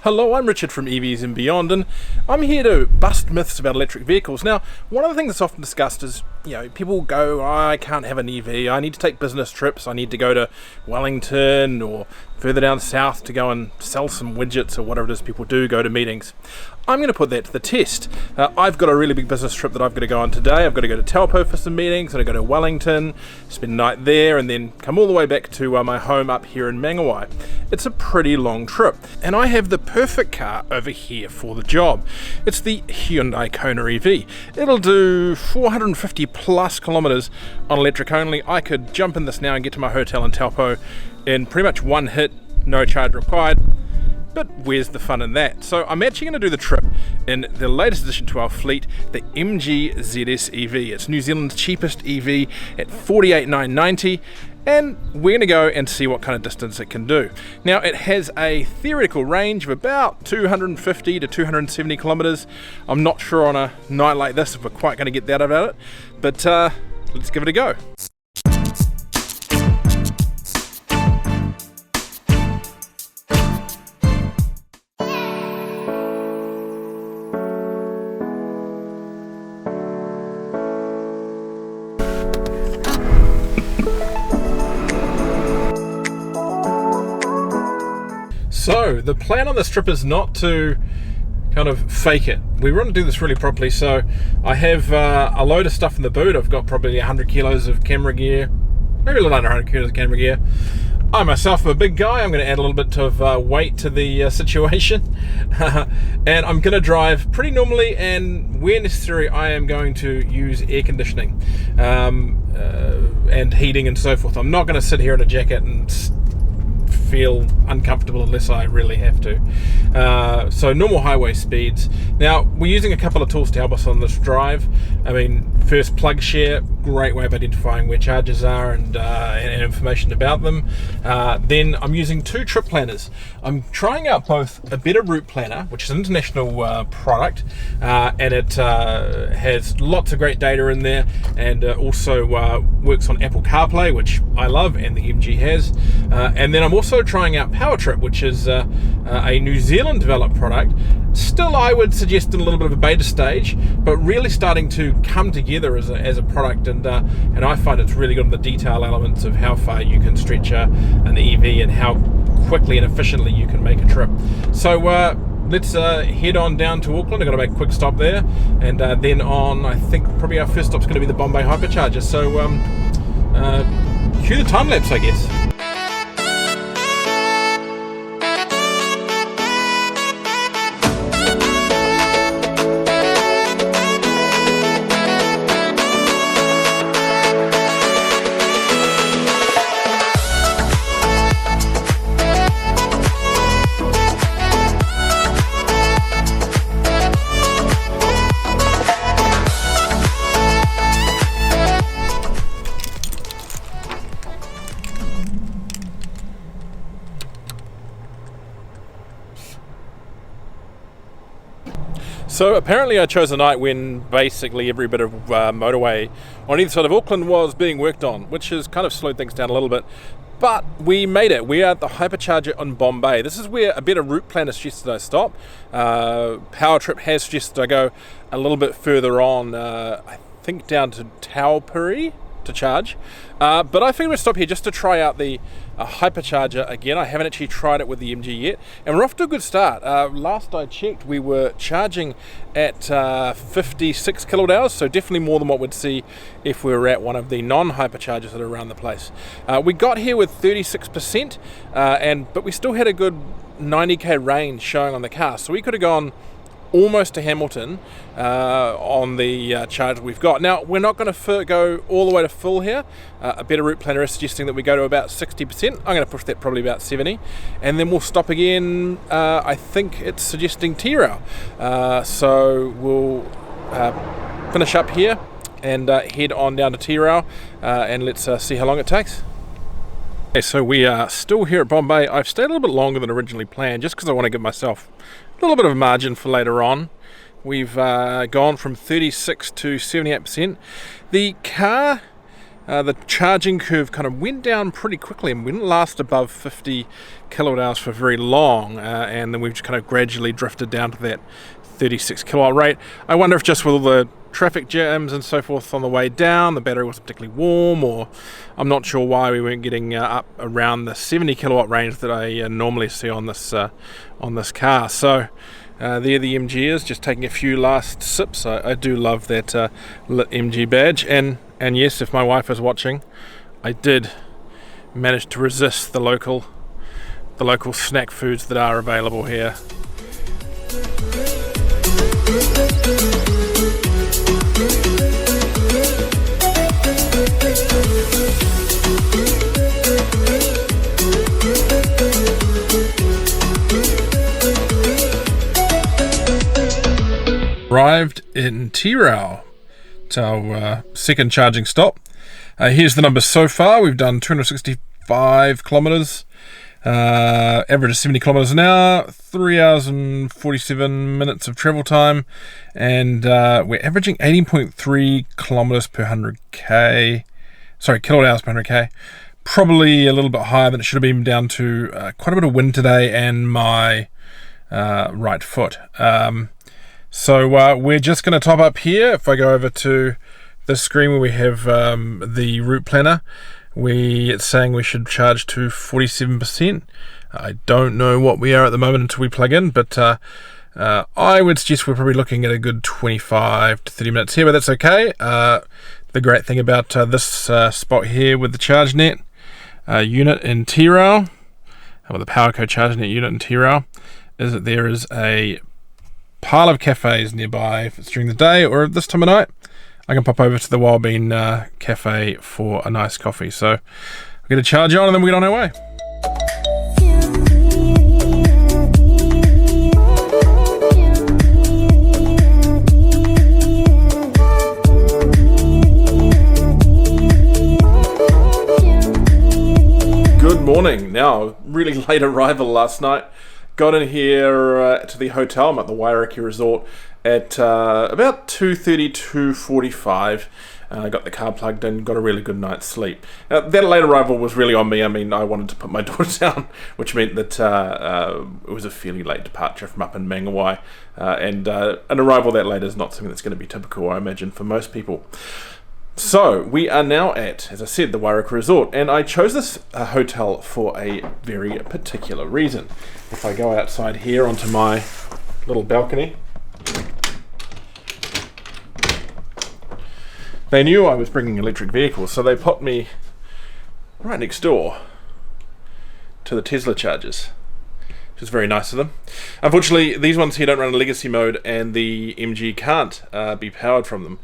Hello, I'm Richard from EVs and Beyond, and I'm here to bust myths about electric vehicles. Now, one of the things that's often discussed is, people go, I can't have an EV, I need to take business trips, I need to go to Wellington or further down south to go and sell some widgets or whatever it is people do, go to meetings. I'm going to put that to the test. I've got a really big business trip that I've got to go on today. I've got to go to Taupo for some meetings, I've got to go to Wellington, spend the night there, and then come all the way back to my home up here in Mangawai. It's a pretty long trip, and I have the perfect car over here for the job. It's the Hyundai Kona EV. It'll do 450 plus kilometers on electric only. I could jump in this now and get to my hotel in Taupo in pretty much one hit, no charge required. But where's the fun in that? So I'm actually going to do the trip in the latest addition to our fleet, the MG ZS EV. It's New Zealand's cheapest EV at $48,990, and we're going to go and see what kind of distance it can do. Now, it has a theoretical range of about 250 to 270 kilometers. I'm not sure on a night like this if we're quite going to get that out of it, but let's give it a go. So the plan on this trip is not to kind of fake it. We want to do this really properly. So I have a load of stuff in the boot. I've got probably 100 kilos of camera gear, maybe a little under 100 kilos of camera gear. I myself am a big guy. I'm going to add a little bit of weight to the situation. And I'm going to drive pretty normally, and where necessary I am going to use air conditioning and heating and so forth. I'm not going to sit here in a jacket and feel uncomfortable unless I really have to. So normal highway speeds. Now, we're using a couple of tools to help us on this drive. I mean, first, plug share, great way of identifying where charges are and information about them. Then I'm using two trip planners. I'm trying out both a Better Route Planner, which is an international product, and it has lots of great data in there, and also works on Apple CarPlay, which I love, and the MG has. And then I'm also trying out PowerTrip, which is a New Zealand developed product. Still, I would suggest in a little bit of a beta stage, but really starting to come together as a product, and I find it's really good on the detail elements of how far you can stretch an EV and how quickly and efficiently you can make a trip. So let's head on down to Auckland. I'm going to make a quick stop there, and then on, I think probably our first stop's going to be the Bombay Hypercharger. So cue the time lapse, I guess. So apparently I chose a night when basically every bit of motorway on either side of Auckland was being worked on, which has kind of slowed things down a little bit. But we made it. We are at the Hypercharger on Bombay. This is where a Better Route Planner suggested I stop. PowerTrip has suggested I go a little bit further on, I think down to Taupuri to charge. But I figured we'd stop here just to try out the Hypercharger again. I haven't actually tried it with the MG yet, and we're off to a good start. Last I checked, we were charging at 56 kilowatt hours, so definitely more than what we'd see if we were at one of the non-Hyperchargers that are around the place. We got here with 36%, but we still had a good 90k range showing on the car, so we could have gone almost to Hamilton on the charge we've got. Now, we're not going to go all the way to full here. A Better Route Planner is suggesting that we go to about 60%. I'm going to push that probably about 70, and then we'll stop again. I think it's suggesting T-Rail. So we'll finish up here and head on down to T-Rail, and let's see how long it takes. Okay, so we are still here at Bombay. I've stayed a little bit longer than originally planned, just because I want to give myself a little bit of a margin for later on. We've gone from 36 to 78%. The car the charging curve kind of went down pretty quickly and we didn't last above 50 kilowatt hours for very long, and then we've just kind of gradually drifted down to that 36 kilowatt rate. I wonder if just with all the traffic jams and so forth on the way down, the battery wasn't particularly warm, or I'm not sure why we weren't getting up around the 70 kilowatt range that I normally see on this car. So there the MG is, just taking a few last sips. I do love that lit MG badge, and yes, if my wife is watching, I did manage to resist the local snack foods that are available here. Arrived in Tirau. It's our second charging stop. Here's the numbers so far. We've done 265 kilometres, average of 70 kilometres an hour, 3 hours and 47 minutes of travel time, and we're averaging 18.3 kilometres per 100k. Sorry, kilowatt hours per 100k. Probably a little bit higher than it should have been, down to quite a bit of wind today and my right foot. So we're just going to top up here. If I go over to the screen where we have the route planner, it's saying we should charge to 47%. I don't know what we are at the moment until we plug in, but I would suggest we're probably looking at a good 25 to 30 minutes here, but that's okay. The great thing about this spot here with the ChargeNet unit in Tirau, with the PowerCo ChargeNet unit in Tirau, is that there is a pile of cafes nearby. If it's during the day or this time of night, I can pop over to the Wild Bean Cafe for a nice coffee. So we're going to charge on and then we'll get on our way. Good morning. Now, really late arrival last night. Got in here to the hotel. I'm at the Wairiki Resort at about 2:30, 2:45. I got the car plugged in, got a really good night's sleep. That late arrival was really on me. I mean, I wanted to put my daughter down, which meant that it was a fairly late departure from up in Mangawai. And an arrival that late is not something that's going to be typical, I imagine, for most people. So, we are now at, as I said, the Wairiki Resort, and I chose this hotel for a very particular reason. If I go outside here onto my little balcony, they knew I was bringing electric vehicles, so they popped me right next door to the Tesla chargers, which is very nice of them. Unfortunately, these ones here don't run in legacy mode, and the MG can't be powered from them,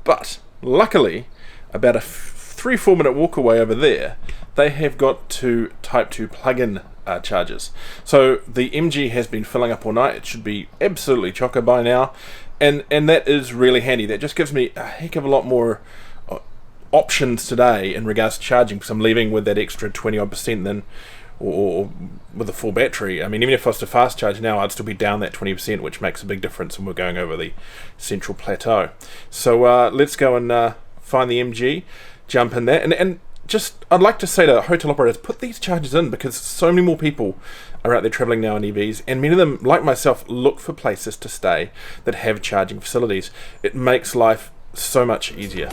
but luckily, about a 3-4 minute walk away over there, they have got two Type 2 plug-in chargers. So the MG has been filling up all night. It should be absolutely chocker by now, and that is really handy. That just gives me a heck of a lot more options today in regards to charging, because I'm leaving with that extra 20% than or with a full battery. I mean, even if I was to fast charge now, I'd still be down that 20%, which makes a big difference when we're going over the central plateau. So let's go and find the MG, jump in there, and just, I'd like to say to hotel operators, put these chargers in, because so many more people are out there travelling now in EVs, and many of them, like myself, look for places to stay that have charging facilities. It makes life so much easier.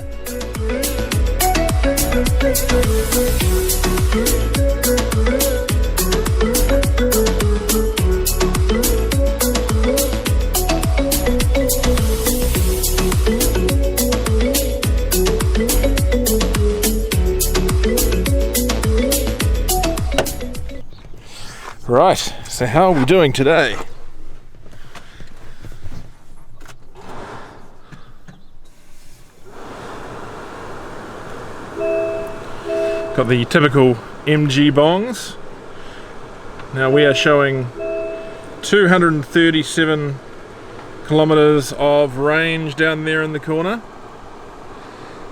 Right, so how are we doing today? Got the typical MG bongs. Now we are showing 237 kilometers of range down there in the corner.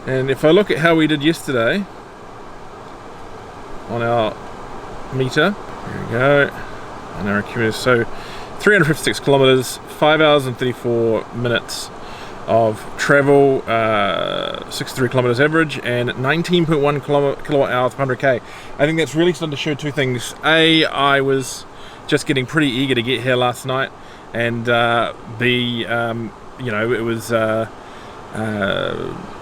And if I look at how we did yesterday on our meter, there we go, on our accumulator, so 356 kilometers, 5 hours and 34 minutes of travel, 63 kilometers average, and 19.1 kilowatt hours per 100k. I think that's really starting to show two things. A, I was just getting pretty eager to get here last night, and B, it was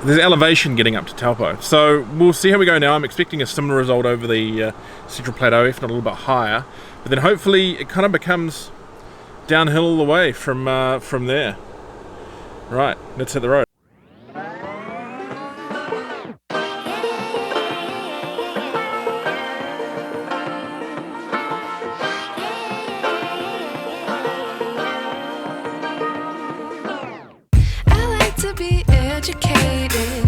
there's elevation getting up to Taupo. So we'll see how we go now. I'm expecting a similar result over the Central Plateau, if not a little bit higher. But then hopefully it kind of becomes downhill all the way from there. Right, let's hit the road. I like to be educated,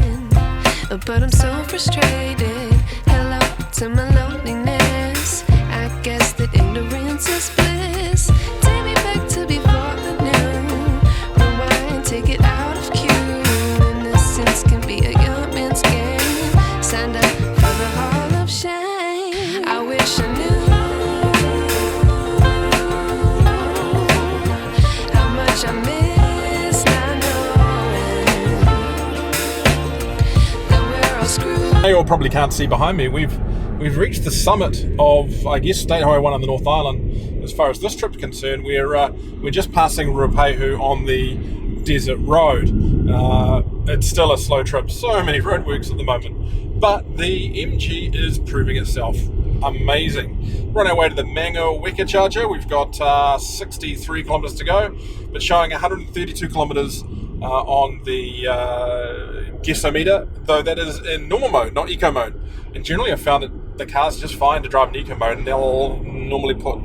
but I'm so frustrated. Hello to my loneliness. I guess that ignorance is bliss. Take me back to before I knew. Rewind, take it out of cue. Innocence can be a young man's game. Signed up for the hall of shame. I wish I knew how much I miss not knowing that we're all screwed. You all probably can't see behind me. We've reached the summit of, I guess, State Highway 1 on the North Island. As far as this trip's concerned, we're just passing Ruapehu on the desert road. It's still a slow trip. So many roadworks at the moment, but the MG is proving itself amazing. We're on our way to the Mango Weka charger. We've got 63 kilometers to go, but showing 132 kilometers on the guessometer, though that is in normal mode, not eco mode. And generally I've found that the car's just fine to drive in eco mode, and they'll normally put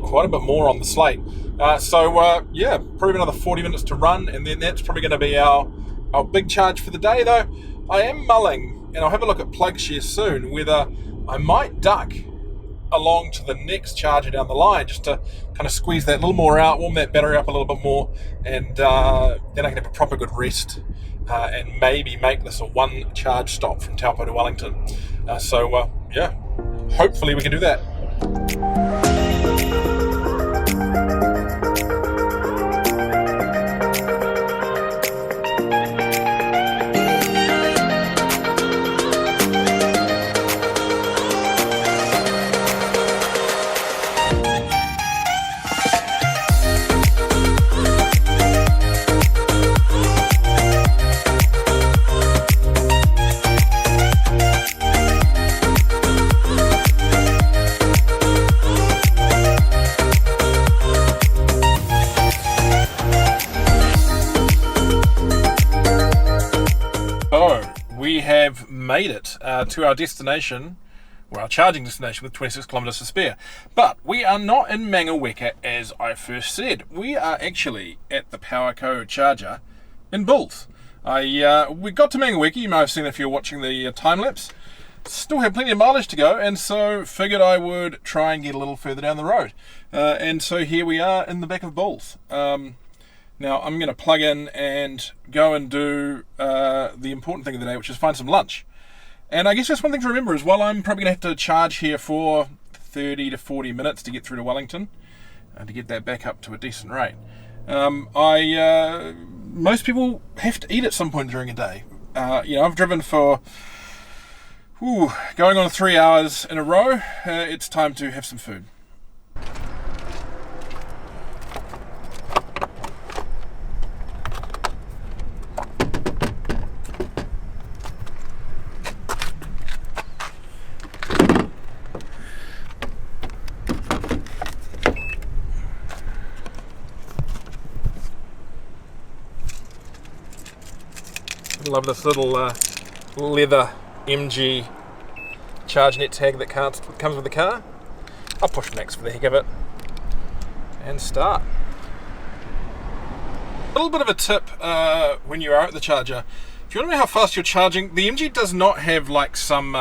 quite a bit more on the slate. Probably another 40 minutes to run, and then that's probably going to be our big charge for the day. Though I am mulling, and I'll have a look at PlugShare soon, whether I might duck along to the next charger down the line, just to kind of squeeze that a little more out, warm that battery up a little bit more, and then I can have a proper good rest, and maybe make this a one charge stop from Taupo to Wellington. Hopefully we can do that. We have made it to our destination, or our charging destination, with 26 kilometers to spare. But we are not in Mango Weka, as I first said. We are actually at the PowerCo charger in Bulls. We got to Mango Weka, you may have seen if you're watching the time lapse. Still have plenty of mileage to go, and so figured I would try and get a little further down the road. And so here we are in the back of Bulls. Now I'm going to plug in and go and do the important thing of the day, which is find some lunch. And I guess just one thing to remember is, while I'm probably going to have to charge here for 30 to 40 minutes to get through to Wellington, to get that back up to a decent rate, most people have to eat at some point during a day. I've driven for going on 3 hours in a row. It's time to have some food. Love this little leather MG ChargeNet tag that comes with the car. I'll push next for the heck of it and start. A little bit of a tip when you are at the charger. If you want to know how fast you're charging, the MG does not have, like some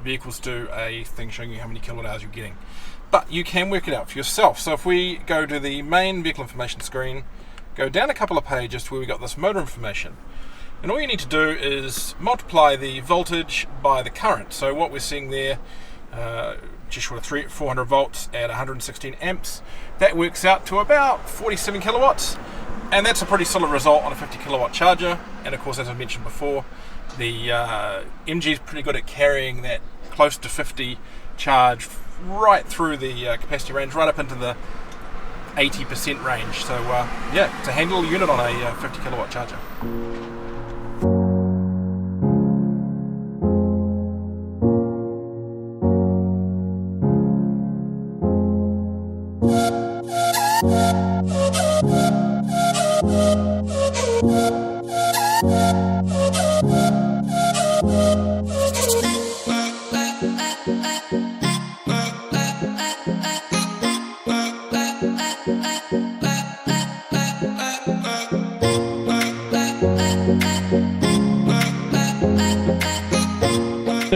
vehicles do, a thing showing you how many kilowatt hours you're getting. But you can work it out for yourself. So if we go to the main vehicle information screen, go down a couple of pages to where we got this motor information. And all you need to do is multiply the voltage by the current. So what we're seeing there, just short of 400 volts at 116 amps, that works out to about 47 kilowatts. And that's a pretty solid result on a 50 kilowatt charger. And of course, as I mentioned before, the MG is pretty good at carrying that close to 50 charge right through the capacity range, right up into the 80% range. So yeah, it's a handy unit on a 50 kilowatt charger.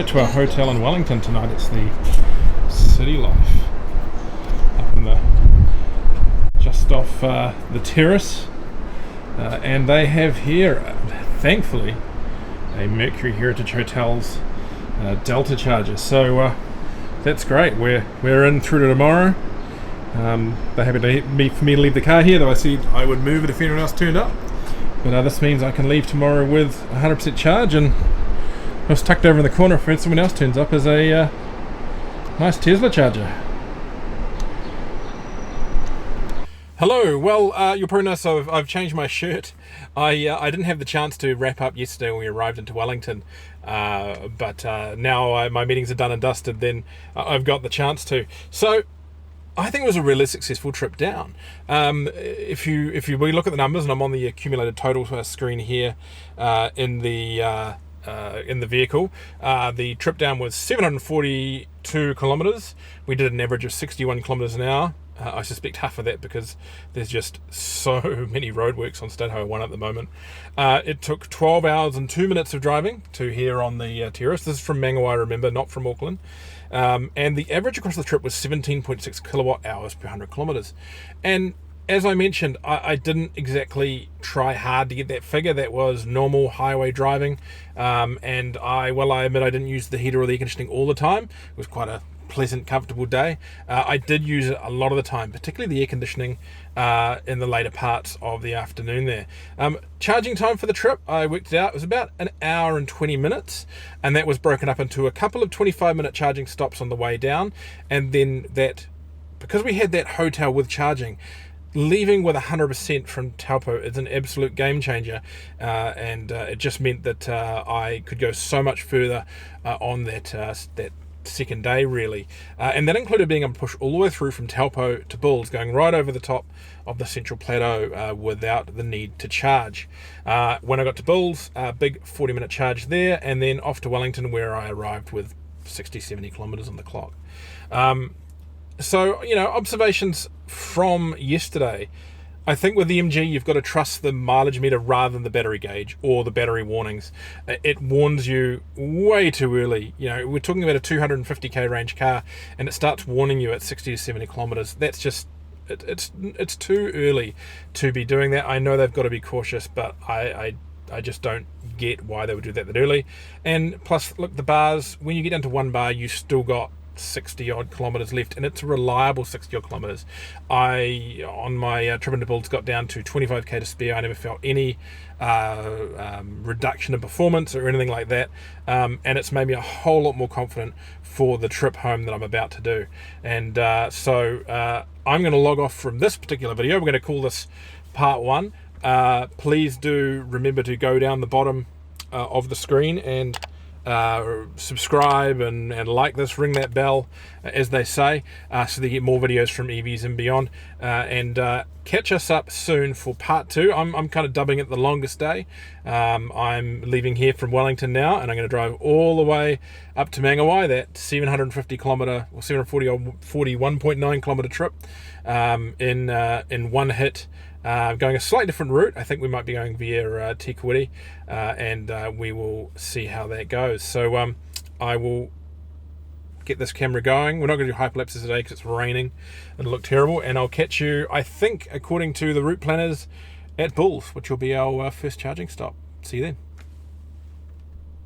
To our hotel in Wellington tonight. It's the City Life up in the just off the terrace, and they have here, thankfully, a Mercury Heritage Hotels Delta charger. So that's great. We're in through to tomorrow. They're happy for me to leave the car here, though I said I would move it if anyone else turned up. But this means I can leave tomorrow with 100% charge, and I was tucked over in the corner if someone else turns up as a nice Tesla charger. Hello. Well, you'll probably notice I've changed my shirt. I didn't have the chance to wrap up yesterday when we arrived into Wellington, but now my meetings are done and dusted. Then I've got the chance to. So I think it was a really successful trip down. If we look at the numbers, and I'm on the accumulated total screen here in the vehicle, the trip down was 742 kilometres. We did an average of 61 kilometres an hour. I suspect half of that because there's just so many roadworks on State Highway 1 at the moment. It took 12 hours and 2 minutes of driving to here on the terrace. This is from Mangawai, remember, not from Auckland. And the average across the trip was 17.6 kilowatt hours per 100 kilometres. And as I mentioned, I didn't exactly try hard to get that figure. That was normal highway driving. And I admit I didn't use the heater or the air conditioning all the time. It was quite a pleasant, comfortable day. I did use it a lot of the time, particularly the air conditioning in the later parts of the afternoon there. Charging time for the trip, I worked it out, it was about an hour and 20 minutes, and that was broken up into a couple of 25-minute charging stops on the way down, and then that, because we had that hotel with charging, leaving with 100% from Taupo is an absolute game changer, and it just meant that I could go so much further on that second day, really, and that included being able to push all the way through from Taupo to Bulls, going right over the top of the Central Plateau without the need to charge. When I got to Bulls, a big 40-minute charge there, and then off to Wellington, where I arrived with 60-70 kilometres on the clock. So, observations from yesterday. I think with the MG, you've got to trust the mileage meter rather than the battery gauge or the battery warnings. It warns you way too early. We're talking about a 250k range car, and it starts warning you at 60 to 70 kilometers. That's just, it's too early to be doing that. I know they've got to be cautious, but I just don't get why they would do that early. And plus, look, the bars, when you get down to one bar, you still got 60 odd kilometers left, and it's a reliable 60 odd kilometers. I, on my trip into Bulls, got down to 25k to spare. I never felt any reduction in performance or anything like that, and it's made me a whole lot more confident for the trip home that I'm about to do. And so I'm going to log off from this particular video. We're going to call this part 1. Please do remember to go down the bottom of the screen and subscribe and like this, ring that bell, as they say, so that you get more videos from EVs and beyond, and catch us up soon for part 2. I'm kind of dubbing it the longest day. I'm leaving here from Wellington now, and I'm going to drive all the way up to Mangawai, that 750 kilometre or 741.9 kilometre trip, in one hit. Going a slightly different route. I think we might be going via Te Kuiti, and we will see how that goes. So I will get this camera going. We're not going to do hyperlapses today because it's raining. It'll look terrible, and I'll catch you, I think, according to the route planners, at Bulls, which will be our first charging stop. See you then.